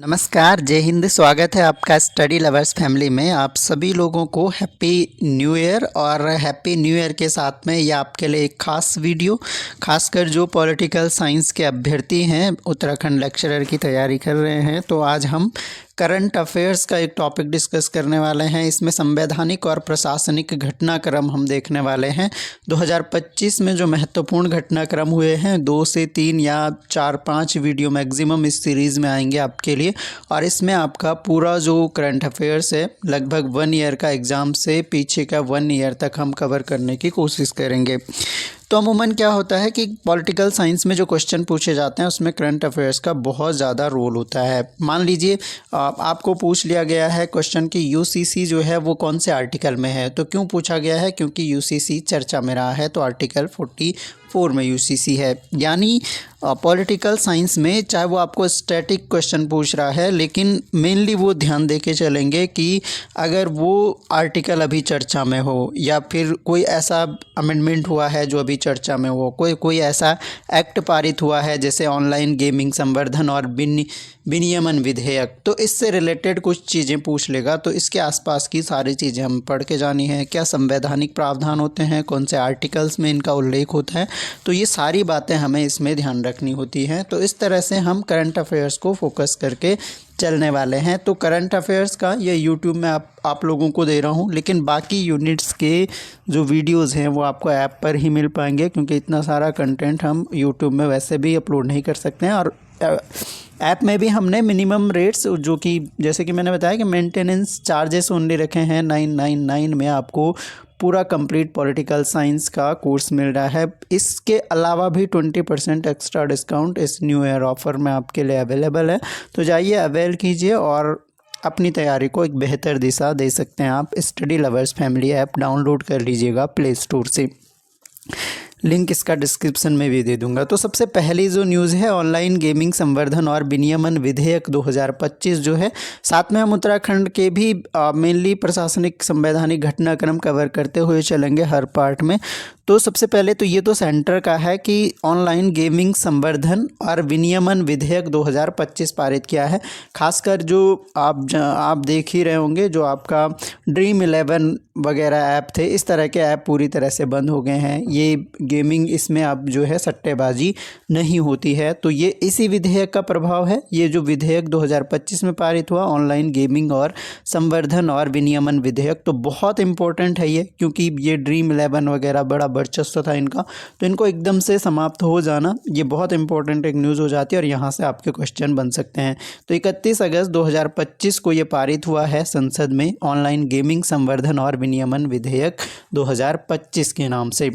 नमस्कार, जय हिंद। स्वागत है आपका स्टडी लवर्स फैमिली में। आप सभी लोगों को हैप्पी न्यू ईयर। और हैप्पी न्यू ईयर के साथ में ये आपके लिए एक खास वीडियो, खासकर जो पॉलिटिकल साइंस के अभ्यर्थी हैं, उत्तराखंड लेक्चरर की तैयारी कर रहे हैं, तो आज हम करंट अफेयर्स का एक टॉपिक डिस्कस करने वाले हैं। इसमें संवैधानिक और प्रशासनिक घटनाक्रम हम देखने वाले हैं। 2025 में जो महत्वपूर्ण घटनाक्रम हुए हैं, 2 से 3 या 4-5 वीडियो मैक्सिमम इस सीरीज़ में आएंगे आपके लिए। और इसमें आपका पूरा जो करंट अफेयर्स है, लगभग 1 ईयर का एग्ज़ाम से पीछे का 1 ईयर तक हम कवर करने की कोशिश करेंगे। तो अमूमन क्या होता है कि पॉलिटिकल साइंस में जो क्वेश्चन पूछे जाते हैं उसमें करंट अफेयर्स का बहुत ज़्यादा रोल होता है। मान लीजिए आपको पूछ लिया गया है क्वेश्चन कि यूसीसी जो है वो कौन से आर्टिकल में है। तो क्यों पूछा गया है? क्योंकि यूसीसी चर्चा में रहा है, तो आर्टिकल 44 में यूसीसी है। यानी पॉलिटिकल साइंस में चाहे वो आपको स्टैटिक क्वेश्चन पूछ रहा है, लेकिन मेनली वो ध्यान दे के चलेंगे कि अगर वो आर्टिकल अभी चर्चा में हो, या फिर कोई ऐसा अमेंडमेंट हुआ है जो अभी चर्चा में हो, कोई ऐसा एक्ट पारित हुआ है जैसे ऑनलाइन गेमिंग संवर्धन और विनियमन विधेयक, तो इससे रिलेटेड कुछ चीज़ें पूछ लेगा। तो इसके आसपास की सारी चीज़ें हम पढ़ के जानी है। क्या संवैधानिक प्रावधान होते हैं, कौन से आर्टिकल्स में इनका उल्लेख होता है, तो ये सारी बातें हमें इसमें ध्यान रखनी होती हैं। तो इस तरह से हम करंट अफेयर्स को फोकस करके चलने वाले हैं। तो करंट अफेयर्स का ये यूट्यूब में आप लोगों को दे रहा हूँ, लेकिन बाकी यूनिट्स के जो वीडियोस हैं वो आपको ऐप पर ही मिल पाएंगे, क्योंकि इतना सारा कंटेंट हम यूट्यूब में वैसे भी अपलोड नहीं कर सकते हैं। और ऐप में भी हमने मिनिमम रेट्स, जो कि जैसे कि मैंने बताया कि मेंटेनेंस चार्जेस ओनली रखे हैं 999 में आपको पूरा कंप्लीट पॉलिटिकल साइंस का कोर्स मिल रहा है। इसके अलावा भी 20% एक्स्ट्रा डिस्काउंट इस न्यू ईयर ऑफ़र में आपके लिए अवेलेबल है। तो जाइए, अवेल कीजिए और अपनी तैयारी को एक बेहतर दिशा दे सकते हैं। आप study lovers family app download कर लीजिएगा प्ले स्टोर से, लिंक इसका डिस्क्रिप्शन में भी दे दूंगा। तो सबसे पहली जो न्यूज़ है, ऑनलाइन गेमिंग संवर्धन और विनियमन विधेयक 2025 जो है। साथ में हम उत्तराखंड के भी मेनली प्रशासनिक संवैधानिक घटनाक्रम कवर करते हुए चलेंगे हर पार्ट में। तो सबसे पहले तो ये तो सेंटर का है कि ऑनलाइन गेमिंग संवर्धन और विनियमन विधेयक 2025 पारित किया है। खासकर जो आप देख ही रहे होंगे, जो आपका ड्रीम 11 वगैरह ऐप थे, इस तरह के ऐप पूरी तरह से बंद हो गए हैं। ये गेमिंग, इसमें अब जो है सट्टेबाजी नहीं होती है। तो ये इसी विधेयक का प्रभाव है। ये जो विधेयक 2025 में पारित हुआ, ऑनलाइन गेमिंग और संवर्धन और विनियमन विधेयक, तो बहुत इंपॉर्टेंट है ये, क्योंकि ये ड्रीम 11 वगैरह बड़ा वर्चस्व था इनका, तो इनको एकदम से समाप्त हो जाना, ये बहुत इंपॉर्टेंट एक न्यूज़ हो जाती है। और यहाँ से आपके क्वेश्चन बन सकते हैं। तो 31 अगस्त 2025 को ये पारित हुआ है संसद में, ऑनलाइन गेमिंग संवर्धन और विनियमन विधेयक 2025 के नाम से।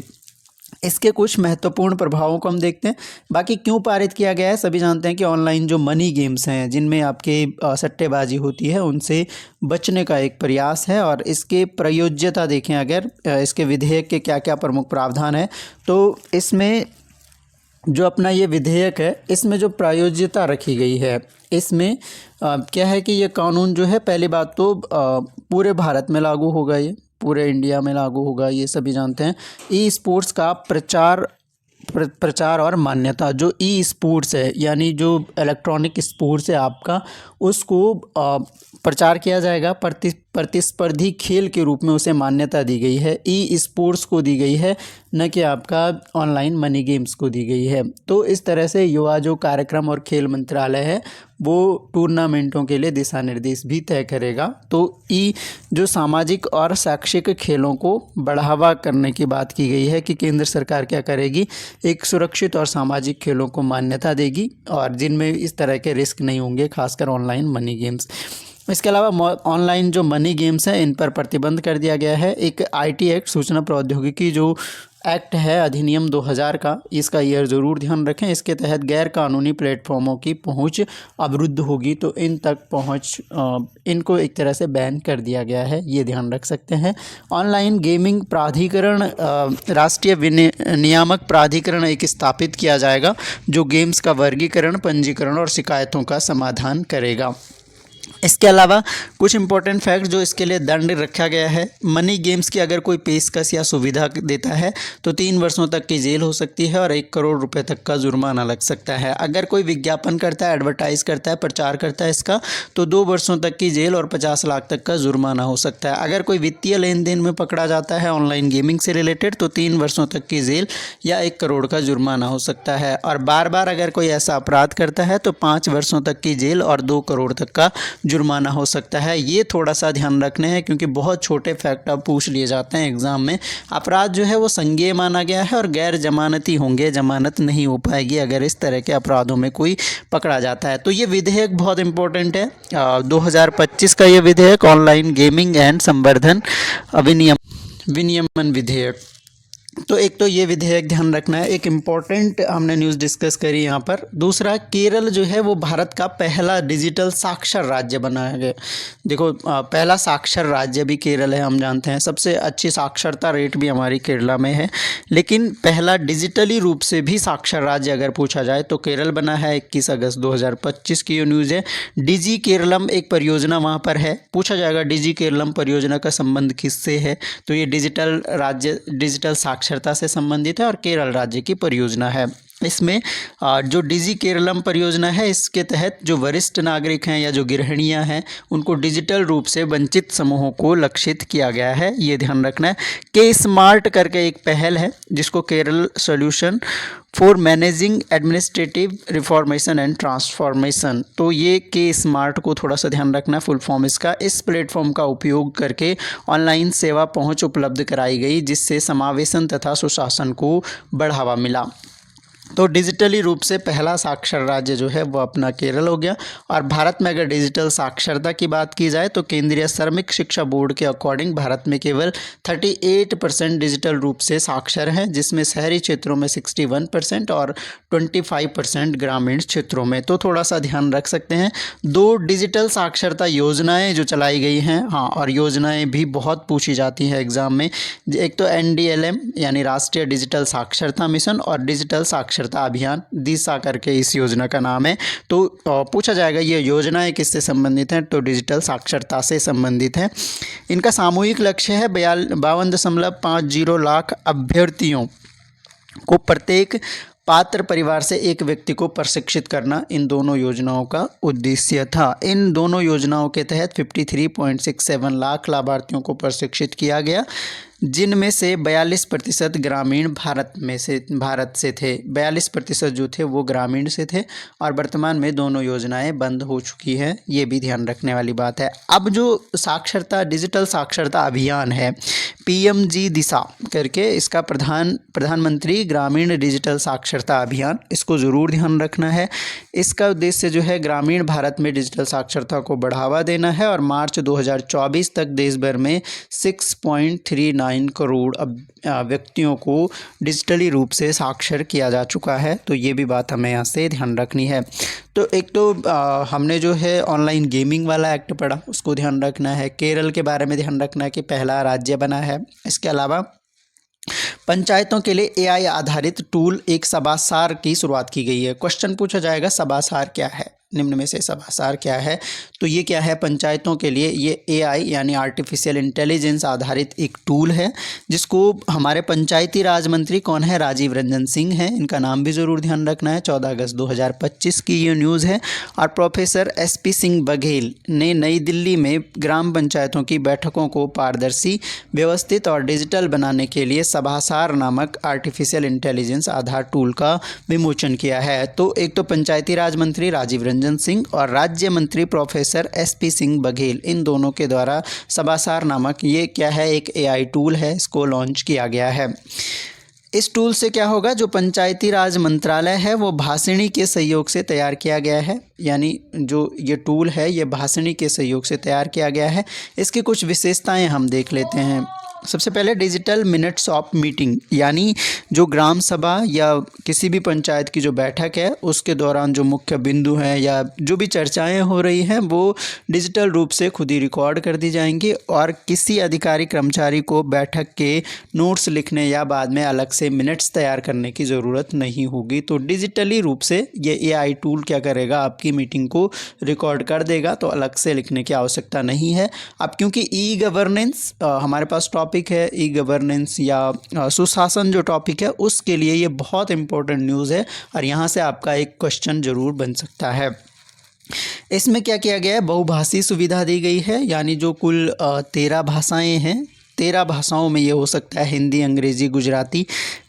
इसके कुछ महत्वपूर्ण प्रभावों को हम देखते हैं। बाकी क्यों पारित किया गया है, सभी जानते हैं कि ऑनलाइन जो मनी गेम्स हैं, जिनमें आपके सट्टेबाजी होती है, उनसे बचने का एक प्रयास है। और इसके प्रयोज्यता देखें, अगर इसके विधेयक के क्या क्या प्रमुख प्रावधान है, तो इसमें जो अपना ये विधेयक है, इसमें जो प्रायोज्यता रखी गई है, इसमें क्या है कि ये कानून जो है, पहली बात तो पूरे भारत में लागू होगा, ये पूरे इंडिया में लागू होगा, ये सभी जानते हैं। ई स्पोर्ट्स का प्रचार और मान्यता, जो ई स्पोर्ट्स है, यानी जो इलेक्ट्रॉनिक स्पोर्ट्स है आपका, उसको प्रचार किया जाएगा। प्रतिस्पर्धी खेल के रूप में उसे मान्यता दी गई है, ई स्पोर्ट्स को दी गई है, न कि आपका ऑनलाइन मनी गेम्स को दी गई है। तो इस तरह से युवा जो कार्यक्रम और खेल मंत्रालय है, वो टूर्नामेंटों के लिए दिशा निर्देश भी तय करेगा। तो ई जो सामाजिक और शैक्षिक खेलों को बढ़ावा करने की बात की गई है कि केंद्र सरकार क्या करेगी, एक सुरक्षित और सामाजिक खेलों को मान्यता देगी, और जिनमें इस तरह के रिस्क नहीं होंगे, खासकर ऑनलाइन मनी गेम्स। इसके अलावा ऑनलाइन जो मनी गेम्स हैं, इन पर प्रतिबंध कर दिया गया है। एक आईटी एक्ट, सूचना प्रौद्योगिकी जो एक्ट है, अधिनियम 2000 का, इसका ईयर ज़रूर ध्यान रखें। इसके तहत गैर कानूनी प्लेटफॉर्मों की पहुंच अवरुद्ध होगी, तो इन तक पहुंच इनको एक तरह से बैन कर दिया गया है, ये ध्यान रख सकते हैं। ऑनलाइन गेमिंग प्राधिकरण, राष्ट्रीय नियामक प्राधिकरण एक स्थापित किया जाएगा, जो गेम्स का वर्गीकरण, पंजीकरण और शिकायतों का समाधान करेगा। इसके अलावा कुछ इंपॉर्टेंट फैक्ट जो इसके लिए दंड रखा गया है, मनी गेम्स की अगर कोई पेशकश या सुविधा देता है तो 3 वर्षों तक की जेल हो सकती है और 1 करोड़ रुपए तक का जुर्माना लग सकता है। अगर कोई विज्ञापन करता है, एडवर्टाइज करता है, प्रचार करता है इसका, तो 2 वर्षों तक की जेल और 50 लाख तक का जुर्माना हो सकता है। अगर कोई वित्तीय लेन देन में पकड़ा जाता है ऑनलाइन गेमिंग से रिलेटेड तो 3 वर्षों तक की जेल या 1 करोड़ का जुर्माना हो सकता है। और बार बार अगर कोई ऐसा अपराध करता है तो 5 वर्षों तक की जेल और 2 करोड़ तक का जुर्माना हो सकता है। ये थोड़ा सा ध्यान रखने हैं क्योंकि बहुत छोटे फैक्ट अब पूछ लिए जाते हैं एग्जाम में। अपराध जो है वो संज्ञेय माना गया है और गैर जमानती होंगे, जमानत नहीं हो पाएगी अगर इस तरह के अपराधों में कोई पकड़ा जाता है। तो ये विधेयक बहुत इंपॉर्टेंट है, 2025 का ये विधेयक ऑनलाइन गेमिंग एंड संवर्धन विनियमन विधेयक। तो एक तो ये विधेयक ध्यान रखना है। एक इम्पॉर्टेंट हमने न्यूज़ डिस्कस करी यहाँ पर। दूसरा, केरल जो है वो भारत का पहला डिजिटल साक्षर राज्य बनाया गया। देखो, पहला साक्षर राज्य भी केरल है, हम जानते हैं। सबसे अच्छी साक्षरता रेट भी हमारी केरला में है, लेकिन पहला डिजिटली रूप से भी साक्षर राज्य अगर पूछा जाए तो केरल बना है। 21 अगस्त 2025 की ये न्यूज़ है। डिजी केरलम एक परियोजना वहाँ पर है। पूछा जाएगा डिजी केरलम परियोजना का संबंध किससे है, तो ये डिजिटल राज्य, डिजिटल साक्षरता से संबंधित है और केरल राज्य की परियोजना है। इसमें जो डिजी केरलम परियोजना है, इसके तहत जो वरिष्ठ नागरिक हैं या जो गृहिणियां हैं उनको डिजिटल रूप से वंचित समूहों को लक्षित किया गया है। ये ध्यान रखना है। के स्मार्ट करके एक पहल है जिसको Kerala solution for managing administrative reformation and transformation, तो ये के स्मार्ट को थोड़ा सा ध्यान रखना फुल फॉर्म इसका। इस प्लेटफॉर्म का उपयोग करके ऑनलाइन सेवा पहुंच उपलब्ध कराई गई जिससे समावेशन तथा सुशासन को बढ़ावा मिला। तो डिजिटली रूप से पहला साक्षर राज्य जो है वो अपना केरल हो गया। और भारत में अगर डिजिटल साक्षरता की बात की जाए तो केंद्रीय श्रमिक शिक्षा बोर्ड के अकॉर्डिंग भारत में केवल 38% डिजिटल रूप से साक्षर हैं, जिसमें शहरी क्षेत्रों में 61% और 25% ग्रामीण क्षेत्रों में। तो थोड़ा सा ध्यान रख सकते हैं। 2 डिजिटल साक्षरता योजनाएँ जो चलाई गई हैं, हाँ, और योजनाएँ भी बहुत पूछी जाती हैं एग्जाम में। एक तो NDLM यानी राष्ट्रीय डिजिटल साक्षरता मिशन और डिजिटल साक्षरता अभियान, दिशा करके इस योजना का नाम है। तो पूछा जाएगा ये योजनाएं किससे संबंधित हैं, तो डिजिटल साक्षरता से संबंधित है। इनका सामूहिक लक्ष्य है 52.50 लाख अभ्यर्थियों को प्रत्येक पात्र परिवार से एक व्यक्ति को प्रशिक्षित करना इन दोनों योजनाओं का उद्देश्य था। इन दोनों योजनाओं के तहत 53.67 लाख लाभार्थियों को प्रशिक्षित किया गया, जिनमें से 42% ग्रामीण भारत से थे। 42% जो थे वो ग्रामीण से थे और वर्तमान में दोनों योजनाएं बंद हो चुकी हैं। ये भी ध्यान रखने वाली बात है। अब जो साक्षरता, डिजिटल साक्षरता अभियान है, PMG दिशा करके, इसका प्रधानमंत्री ग्रामीण डिजिटल साक्षरता अभियान, इसको ज़रूर ध्यान रखना है। इसका उद्देश्य जो है ग्रामीण भारत में डिजिटल साक्षरता को बढ़ावा देना है और मार्च 2024 तक देश भर में 6.39 करोड़ व्यक्तियों को डिजिटली रूप से साक्षर किया जा चुका है। तो ये भी बात हमें यहाँ से ध्यान रखनी है। तो एक तो हमने जो है ऑनलाइन गेमिंग वाला एक्ट पढ़ा, उसको ध्यान रखना है। केरल के बारे में ध्यान रखना है कि पहला राज्य बना है। इसके अलावा पंचायतों के लिए AI आधारित टूल एक सभासार की शुरुआत की गई है। क्वेश्चन पूछा जाएगा सभासार क्या है, निम्न में से सभासार क्या है, तो ये क्या है पंचायतों के लिए, ये AI यानी आर्टिफिशियल इंटेलिजेंस आधारित एक टूल है जिसको हमारे पंचायती राज मंत्री कौन है, राजीव रंजन सिंह हैं। इनका नाम भी ज़रूर ध्यान रखना है। 14 अगस्त 2025 की ये न्यूज़ है। और प्रोफेसर SP सिंह बघेल ने नई दिल्ली में ग्राम पंचायतों की बैठकों को पारदर्शी, व्यवस्थित और डिजिटल बनाने के लिए सभासार नामक आर्टिफिशियल इंटेलिजेंस आधार टूल का विमोचन किया है। तो एक तो पंचायती राज मंत्री राजीव रंजन सिंह और राज्य मंत्री प्रोफेसर SP सिंह बघेल, इन दोनों के द्वारा सभासार नामक ये क्या है, एक AI टूल है, इसको लॉन्च किया गया है। इस टूल से क्या होगा, जो पंचायती राज मंत्रालय है वो भाषिणी के सहयोग से तैयार किया गया है। यानी जो ये टूल है ये भाषिणी के सहयोग से तैयार किया गया है। इसकी कुछ विशेषताएं हम देख लेते हैं। सबसे पहले डिजिटल मिनट्स ऑफ मीटिंग, यानी जो ग्राम सभा या किसी भी पंचायत की जो बैठक है उसके दौरान जो मुख्य बिंदु हैं या जो भी चर्चाएं हो रही हैं वो डिजिटल रूप से खुद ही रिकॉर्ड कर दी जाएंगी और किसी अधिकारी कर्मचारी को बैठक के नोट्स लिखने या बाद में अलग से मिनट्स तैयार करने की ज़रूरत नहीं होगी। तो डिजिटली रूप से ये एआई टूल क्या करेगा, आपकी मीटिंग को रिकॉर्ड कर देगा, तो अलग से लिखने की आवश्यकता नहीं है। अब क्योंकि ई गवर्नेंस हमारे पास टॉपिक है, ई गवर्नेंस या सुशासन जो टॉपिक है उसके लिए ये बहुत इंपॉर्टेंट न्यूज़ है और यहाँ से आपका एक क्वेश्चन ज़रूर बन सकता है। इसमें क्या किया गया है, बहुभाषी सुविधा दी गई है, यानी जो कुल 13 भाषाएं हैं, 13 भाषाओं में ये हो सकता है हिंदी, अंग्रेज़ी, गुजराती,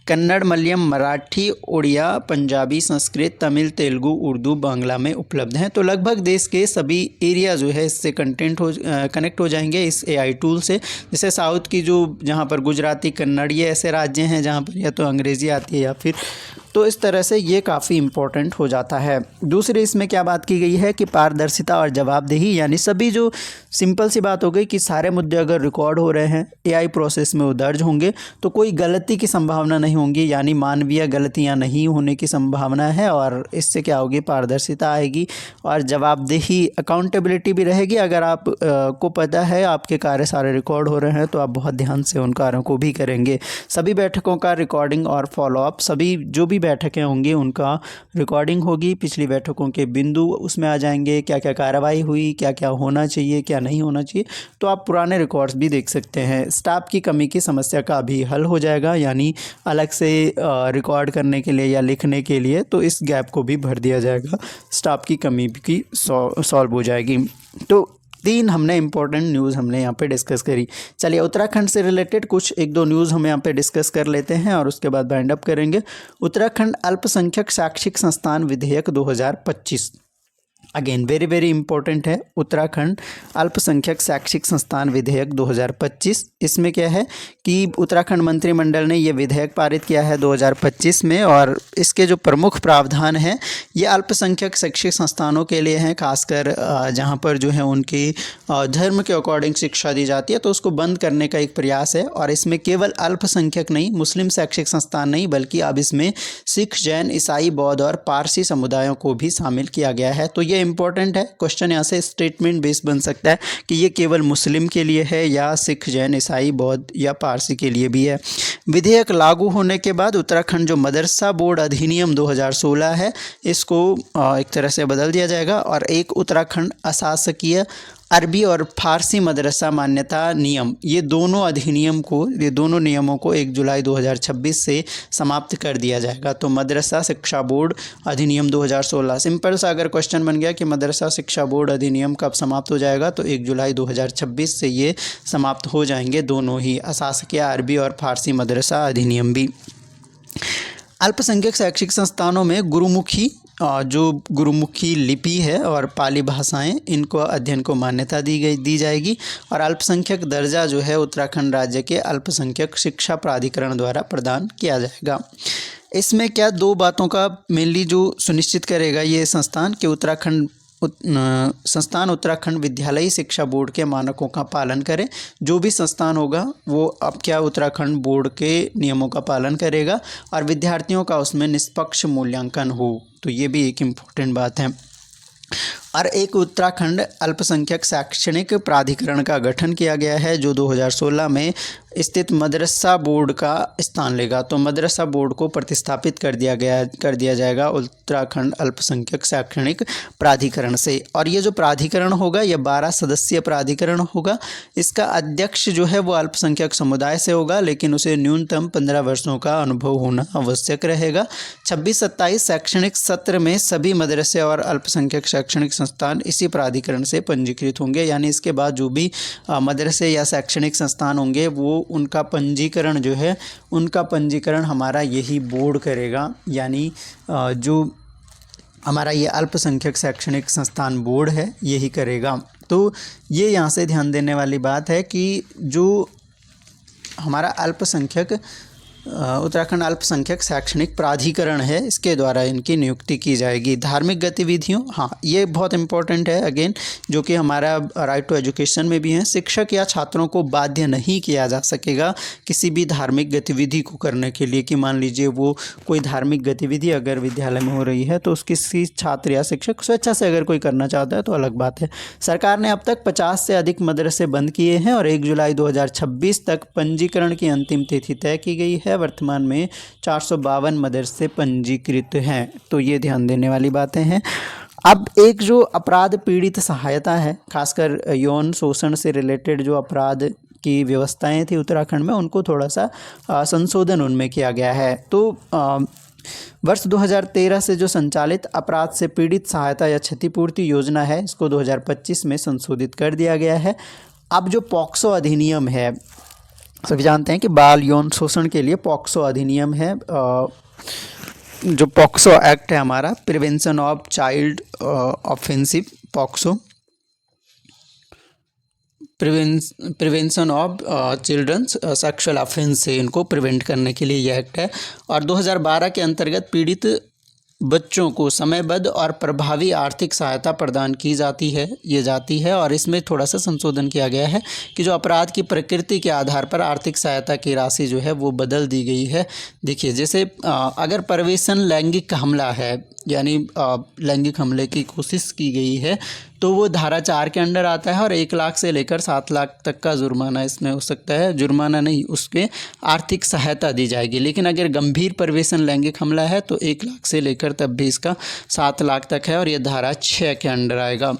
कन्नड़, मलयालम, मराठी, उड़िया, पंजाबी, संस्कृत, तमिल, तेलुगु, उर्दू, बांग्ला में उपलब्ध हैं। तो लगभग देश के सभी एरिया जो है इससे कनेक्ट हो जाएंगे इस एआई टूल से। जैसे साउथ की जो जहाँ पर गुजराती, कन्नड़ ये ऐसे राज्य हैं जहाँ पर या तो अंग्रेज़ी आती है या फिर, तो इस तरह से ये काफ़ी इम्पोर्टेंट हो जाता है। दूसरी इसमें क्या बात की गई है कि पारदर्शिता और जवाबदेही, यानी सभी जो सिंपल सी बात हो गई कि सारे मुद्दे अगर रिकॉर्ड हो रहे हैं एआई प्रोसेस में वो दर्ज होंगे तो कोई गलती की संभावना नहीं होंगी, यानी मानवीय गलतियां नहीं होने की संभावना है और इससे क्या होगी, पारदर्शिता आएगी और जवाबदेही, अकाउंटेबिलिटी भी रहेगी। अगर आप को पता है आपके कार्य सारे रिकॉर्ड हो रहे हैं तो आप बहुत ध्यान से उन कार्यों को भी करेंगे। सभी बैठकों का रिकॉर्डिंग और फॉलोअप, सभी जो भी बैठकें होंगी उनका रिकॉर्डिंग होगी, पिछली बैठकों के बिंदु उसमें आ जाएंगे, क्या क्या कार्रवाई हुई, क्या क्या होना चाहिए, क्या नहीं होना चाहिए, तो आप पुराने रिकॉर्ड्स भी देख सकते हैं। स्टाफ की कमी की समस्या का भी हल हो जाएगा, यानी अलग से रिकॉर्ड करने के लिए या लिखने के लिए, तो इस गैप को भी भर दिया जाएगा, स्टाफ की कमी की सॉल्व हो जाएगी। तो 3 हमने इंपॉर्टेंट न्यूज़ हमने यहाँ पे डिस्कस करी। चलिए उत्तराखंड से रिलेटेड कुछ 1-2 न्यूज़ हम यहाँ पे डिस्कस कर लेते हैं और उसके बाद वाइंड अप करेंगे। उत्तराखंड अल्पसंख्यक शैक्षिक संस्थान विधेयक 2025 अगेन वेरी वेरी इंपॉर्टेंट है। उत्तराखंड अल्पसंख्यक शैक्षिक संस्थान विधेयक 2025, इसमें क्या है कि उत्तराखंड मंत्रिमंडल ने ये विधेयक पारित किया है 2025 में और इसके जो प्रमुख प्रावधान हैं ये अल्पसंख्यक शैक्षिक संस्थानों के लिए हैं, खासकर जहाँ पर जो है उनकी धर्म के अकॉर्डिंग शिक्षा दी जाती है, तो उसको बंद करने का एक प्रयास है। और इसमें केवल अल्पसंख्यक नहीं, मुस्लिम शैक्षिक संस्थान नहीं, बल्कि अब इसमें सिख, जैन, ईसाई, बौद्ध और पारसी समुदायों को भी शामिल किया गया है। तो ये इंपॉर्टेंट है, क्वेश्चन यहाँ से स्टेटमेंट बेस बन सकता है कि ये केवल मुस्लिम के लिए है या सिख, जैन, ईसाई, बौद्ध या पारसी के लिए भी है। विधेयक लागू होने के बाद उत्तराखंड जो मदरसा बोर्ड अधिनियम 2016 है इसको एक तरह से बदल दिया जाएगा और एक उत्तराखंड अशासकीय अरबी और फारसी मदरसा मान्यता नियम, ये दोनों नियमों को 1 जुलाई 2026 से समाप्त कर दिया जाएगा। तो मदरसा शिक्षा बोर्ड अधिनियम 2016, सिंपल सा अगर क्वेश्चन बन गया कि मदरसा शिक्षा बोर्ड अधिनियम कब समाप्त हो जाएगा, तो 1 जुलाई 2026 से ये समाप्त हो जाएंगे दोनों ही, अशासकीय अरबी और फारसी मदरसा अधिनियम भी। अल्पसंख्यक शैक्षिक संस्थानों में गुरुमुखी लिपि है और पाली भाषाएं, इनको अध्ययन को मान्यता दी जाएगी और अल्पसंख्यक दर्जा जो है उत्तराखंड राज्य के अल्पसंख्यक शिक्षा प्राधिकरण द्वारा प्रदान किया जाएगा। इसमें क्या 2 बातों का मेनली जो सुनिश्चित करेगा ये संस्थान कि उत्तराखंड विद्यालयी शिक्षा बोर्ड के मानकों का पालन करे। जो भी संस्थान होगा वो अब क्या उत्तराखंड बोर्ड के नियमों का पालन करेगा और विद्यार्थियों का उसमें निष्पक्ष मूल्यांकन हो, तो ये भी एक इम्पोर्टेंट बात है। और एक उत्तराखंड अल्पसंख्यक शैक्षणिक प्राधिकरण का गठन किया गया है जो 2016 में स्थित मदरसा बोर्ड का स्थान लेगा। तो मदरसा बोर्ड को प्रतिस्थापित कर दिया जाएगा उत्तराखंड अल्पसंख्यक शैक्षणिक प्राधिकरण से। और ये जो प्राधिकरण होगा ये 12 सदस्यीय प्राधिकरण होगा। इसका अध्यक्ष जो है वो अल्पसंख्यक समुदाय से होगा, लेकिन उसे न्यूनतम 15 वर्षों का अनुभव होना आवश्यक रहेगा। 26-27 शैक्षणिक सत्र में सभी मदरसे और अल्पसंख्यक शैक्षणिक संस्थान इसी प्राधिकरण से पंजीकृत होंगे। यानी इसके बाद जो भी मदरसे या शैक्षणिक संस्थान होंगे वो उनका पंजीकरण हमारा यही बोर्ड करेगा। यानी जो हमारा ये अल्पसंख्यक शैक्षणिक संस्थान बोर्ड है यही करेगा। तो ये यहाँ से ध्यान देने वाली बात है कि जो हमारा अल्पसंख्यक उत्तराखंड अल्पसंख्यक शैक्षणिक प्राधिकरण है, इसके द्वारा इनकी नियुक्ति की जाएगी। धार्मिक गतिविधियों, हाँ ये बहुत इंपॉर्टेंट है अगेन, जो कि हमारा राइट टू एजुकेशन में भी है। शिक्षक या छात्रों को बाध्य नहीं किया जा सकेगा किसी भी धार्मिक गतिविधि को करने के लिए, कि मान लीजिए वो कोई धार्मिक गतिविधि अगर विद्यालय में हो रही है तो उसकी छात्र या शिक्षक स्वेच्छा से अगर कोई करना चाहता है तो अलग बात है। सरकार ने अब तक 50 से अधिक मदरसे बंद किए हैं और 1 जुलाई 2026 तक पंजीकरण की अंतिम तिथि तय की गई है। वर्तमान में 452 मदरसे पंजीकृत हैं, तो ये ध्यान देने वाली बातें हैं। अब एक जो अपराध पीड़ित सहायता है, खासकर यौन शोषण से रिलेटेड जो अपराध की व्यवस्थाएं थी उत्तराखंड में, उनको थोड़ा सा संशोधन उनमें किया गया है। तो वर्ष 2013 से जो संचालित अपराध से पीड़ित सहायता या क्षतिपूर्ति योजना है, इसको 2025 में संशोधित कर दिया गया है। अब जो पॉक्सो अधिनियम है, सभी जानते हैं कि बाल यौन शोषण के लिए पॉक्सो अधिनियम है, जो पॉक्सो एक्ट है हमारा, prevention of child offensive POCSO, prevention of childrens sexual offence से इनको प्रिवेंट करने के लिए यह एक्ट है। और 2012 के अंतर्गत पीड़ित बच्चों को समयबद्ध और प्रभावी आर्थिक सहायता प्रदान की जाती है और इसमें थोड़ा सा संशोधन किया गया है कि जो अपराध की प्रकृति के आधार पर आर्थिक सहायता की राशि जो है वो बदल दी गई है। देखिए, जैसे अगर प्रवेशन लैंगिक हमला है, यानी लैंगिक हमले की कोशिश की गई है, तो वो धारा 4 के अंडर आता है और 1 लाख से लेकर 7 लाख तक का जुर्माना इसमें हो सकता है। जुर्माना नहीं, उसके आर्थिक सहायता दी जाएगी। लेकिन अगर गंभीर प्रवेशन लैंगिक हमला है तो 1 लाख से लेकर तब भी इसका 7 लाख तक है और ये धारा 6 के अंडर आएगा।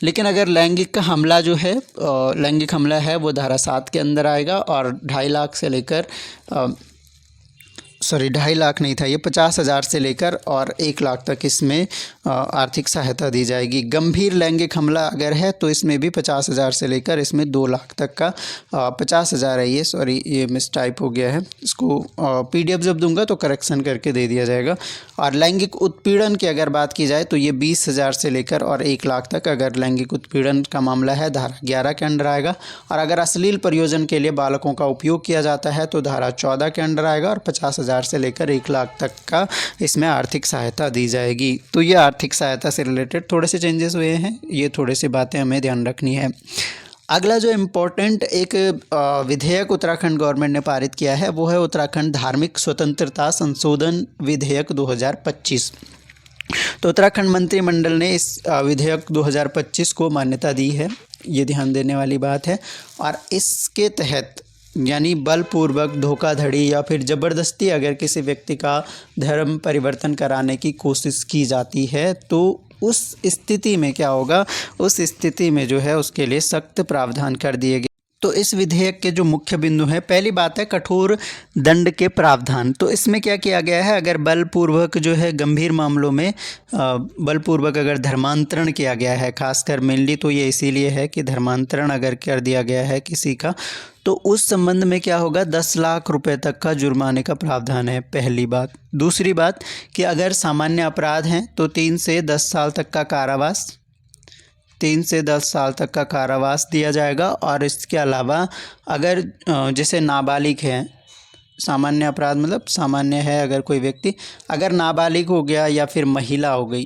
लेकिन अगर लैंगिक हमला जो है लैंगिक हमला है वो धारा 7 के अंदर आएगा और 2.5 लाख से लेकर 2.5 लाख नहीं था ये, 50,000 से लेकर और 1 लाख तक इसमें आर्थिक सहायता दी जाएगी। गंभीर लैंगिक हमला अगर है तो इसमें भी 50,000 से लेकर इसमें 2 लाख तक का 50,000 है ये, सॉरी ये मिस टाइप हो गया है, इसको PDF जब दूंगा तो करेक्शन करके दे दिया जाएगा। और लैंगिक उत्पीड़न की अगर बात की जाए तो ये 20,000 से लेकर और 1 लाख तक अगर लैंगिक उत्पीड़न का मामला है धारा 11 के अंडर आएगा। और अगर अश्लील प्रयोजन के लिए बालकों का उपयोग किया जाता है तो धारा 14 के अंडर आएगा और 50,000 से लेकर 1 लाख तक का इसमें आर्थिक सहायता दी जाएगी। तो ये आर्थिक सहायता से रिलेटेड थोड़े से चेंजेस हुए हैं, ये थोड़ी सी बातें हमें ध्यान रखनी है। अगला जो इम्पोर्टेंट एक विधेयक उत्तराखंड गवर्नमेंट ने पारित किया है वो है उत्तराखंड धार्मिक स्वतंत्रता संशोधन विधेयक 2025। तो उत्तराखंड मंत्रिमंडल ने इस विधेयक 2025 को मान्यता दी है, ये ध्यान देने वाली बात है। और इसके तहत यानी बलपूर्वक धोखाधड़ी या फिर ज़बरदस्ती अगर किसी व्यक्ति का धर्म परिवर्तन कराने की कोशिश की जाती है तो उस स्थिति में क्या होगा, उस स्थिति में जो है उसके लिए सख्त प्रावधान कर दिए गए। तो इस विधेयक के जो मुख्य बिंदु हैं, पहली बात है कठोर दंड के प्रावधान। तो इसमें क्या किया गया है, अगर बलपूर्वक जो है गंभीर मामलों में बलपूर्वक अगर धर्मांतरण किया गया है, खासकर मेनली तो ये इसीलिए है कि धर्मांतरण अगर कर दिया गया है किसी का, तो उस संबंध में क्या होगा, 10 लाख रुपए तक का जुर्माने का प्रावधान है, पहली बात। दूसरी बात कि अगर सामान्य अपराध हैं तो 3 से 10 साल तक का कारावास, 3 से 10 साल तक का कारावास दिया जाएगा। और इसके अलावा अगर जैसे नाबालिग हैं, सामान्य अपराध मतलब सामान्य है अगर कोई व्यक्ति अगर नाबालिग हो गया या फिर महिला हो गई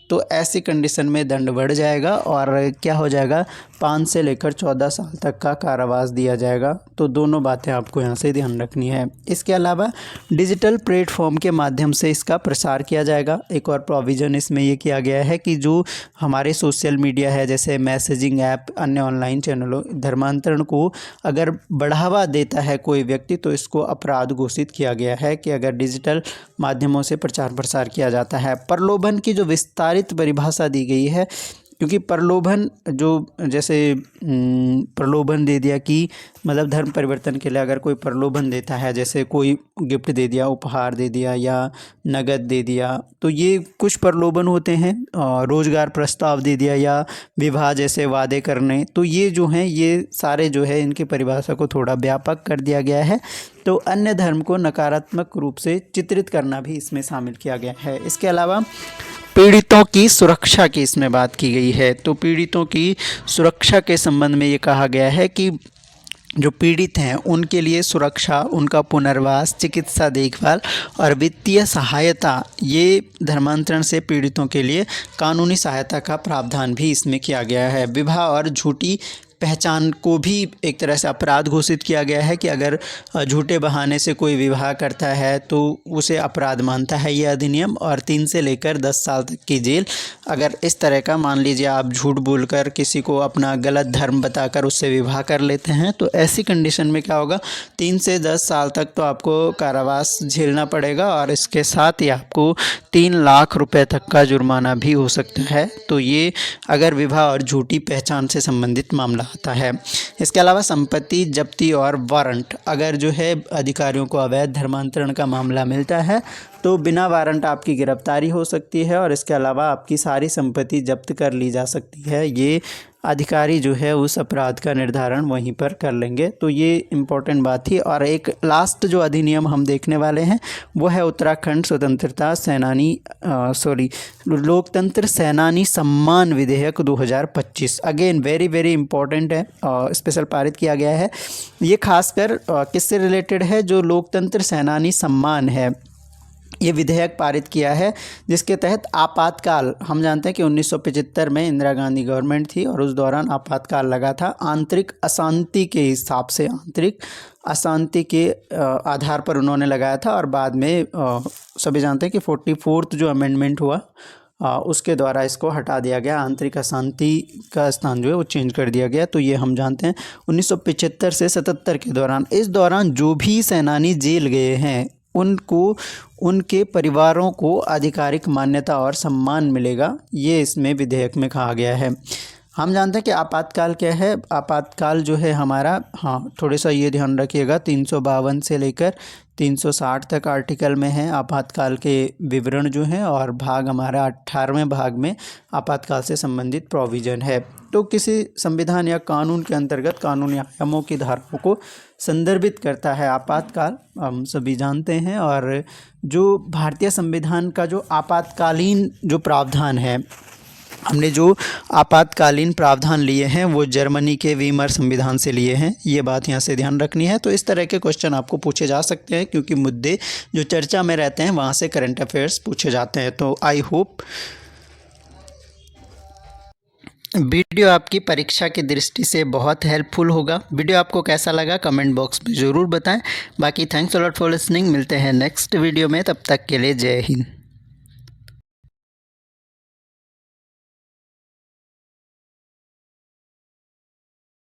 तो ऐसी कंडीशन में दंड बढ़ जाएगा और क्या हो जाएगा, 5 से लेकर 14 साल तक का कारावास दिया जाएगा। तो दोनों बातें आपको यहाँ से ध्यान रखनी है। इसके अलावा डिजिटल प्लेटफॉर्म के माध्यम से इसका प्रसार किया जाएगा। एक और प्रोविज़न इसमें ये किया गया है कि जो हमारे सोशल मीडिया है जैसे मैसेजिंग ऐप, अन्य ऑनलाइन चैनलों, धर्मांतरण को अगर बढ़ावा देता है कोई व्यक्ति तो इसको अपराध घोषित किया गया है कि अगर डिजिटल माध्यमों से प्रचार प्रसार किया जाता है। प्रलोभन की जो विस्तारित परिभाषा दी गई है, क्योंकि प्रलोभन जो जैसे प्रलोभन दे दिया कि मतलब धर्म परिवर्तन के लिए अगर कोई प्रलोभन देता है, जैसे कोई गिफ्ट दे दिया, उपहार दे दिया या नगद दे दिया, तो ये कुछ प्रलोभन होते हैं। रोजगार प्रस्ताव दे दिया या विवाह जैसे वादे करने, तो ये जो हैं ये सारे जो है इनकी परिभाषा को थोड़ा व्यापक कर दिया गया है। तो अन्य धर्म को नकारात्मक रूप से चित्रित करना भी इसमें शामिल किया गया है। इसके अलावा पीड़ितों की सुरक्षा की इसमें बात की गई है। तो पीड़ितों की सुरक्षा के संबंध में ये कहा गया है कि जो पीड़ित हैं उनके लिए सुरक्षा, उनका पुनर्वास, चिकित्सा देखभाल और वित्तीय सहायता, ये धर्मांतरण से पीड़ितों के लिए कानूनी सहायता का प्रावधान भी इसमें किया गया है। विवाह और झूठी पहचान को भी एक तरह से अपराध घोषित किया गया है कि अगर झूठे बहाने से कोई विवाह करता है तो उसे अपराध मानता है ये अधिनियम, और 3 से लेकर 10 साल तक की जेल। अगर इस तरह का मान लीजिए आप झूठ बोलकर किसी को अपना गलत धर्म बताकर उससे विवाह कर लेते हैं तो ऐसी कंडीशन में क्या होगा, 3 से 10 साल तक तो आपको कारावास झेलना पड़ेगा और इसके साथ ही आपको 3 लाख रुपए तक का जुर्माना भी हो सकता है। तो ये अगर विवाह और झूठी पहचान से संबंधित मामला आता है। इसके अलावा संपत्ति जब्ती और वारंट, अगर जो है अधिकारियों को अवैध धर्मांतरण का मामला मिलता है तो बिना वारंट आपकी गिरफ्तारी हो सकती है और इसके अलावा आपकी सारी संपत्ति जब्त कर ली जा सकती है। ये अधिकारी जो है उस अपराध का निर्धारण वहीं पर कर लेंगे। तो ये इम्पोर्टेंट बात थी। और एक लास्ट जो अधिनियम हम देखने वाले हैं वो है उत्तराखंड स्वतंत्रता सेनानी लोकतंत्र सेनानी सम्मान विधेयक 2025। अगेन वेरी वेरी इंपॉर्टेंट है, स्पेशल पारित किया गया है। ये खासकर किससे रिलेटेड है, जो लोकतंत्र सेनानी सम्मान है, ये विधेयक पारित किया है जिसके तहत आपातकाल, हम जानते हैं कि 1975 में इंदिरा गांधी गवर्नमेंट थी और उस दौरान आपातकाल लगा था। आंतरिक अशांति के हिसाब से, आंतरिक अशांति के आधार पर उन्होंने लगाया था और बाद में सभी जानते हैं कि 44th जो अमेंडमेंट हुआ उसके द्वारा इसको हटा दिया गया। आंतरिक अशांति का स्थान जो है वो चेंज कर दिया गया। तो ये हम जानते हैं 1975 से 77 के दौरान, इस दौरान जो भी सेनानी जेल गए हैं उनको, उनके परिवारों को आधिकारिक मान्यता और सम्मान मिलेगा, ये इसमें विधेयक में कहा गया है। हम जानते हैं कि आपातकाल क्या है। आपातकाल जो है हमारा, थोड़ा सा ये ध्यान रखिएगा, 352 से लेकर 360 तक आर्टिकल में है आपातकाल के विवरण जो हैं, और भाग हमारा 18वें भाग में आपातकाल से संबंधित प्रोविज़न है। तो किसी संविधान या कानून के अंतर्गत कानूनी आयामों की धाराओं को संदर्भित करता है आपातकाल, हम सभी जानते हैं। और जो भारतीय संविधान का जो आपातकालीन जो प्रावधान है, हमने जो आपातकालीन प्रावधान लिए हैं वो जर्मनी के वीमर संविधान से लिए हैं, ये बात यहाँ से ध्यान रखनी है। तो इस तरह के क्वेश्चन आपको पूछे जा सकते हैं क्योंकि मुद्दे जो चर्चा में रहते हैं वहाँ से करंट अफेयर्स पूछे जाते हैं। तो आई होप वीडियो आपकी परीक्षा की दृष्टि से बहुत हेल्पफुल होगा। वीडियो आपको कैसा लगा कमेंट बॉक्स में ज़रूर बताएं। बाकी thanks a lot for listening. मिलते हैं नेक्स्ट वीडियो में, तब तक के लिए जय हिंद।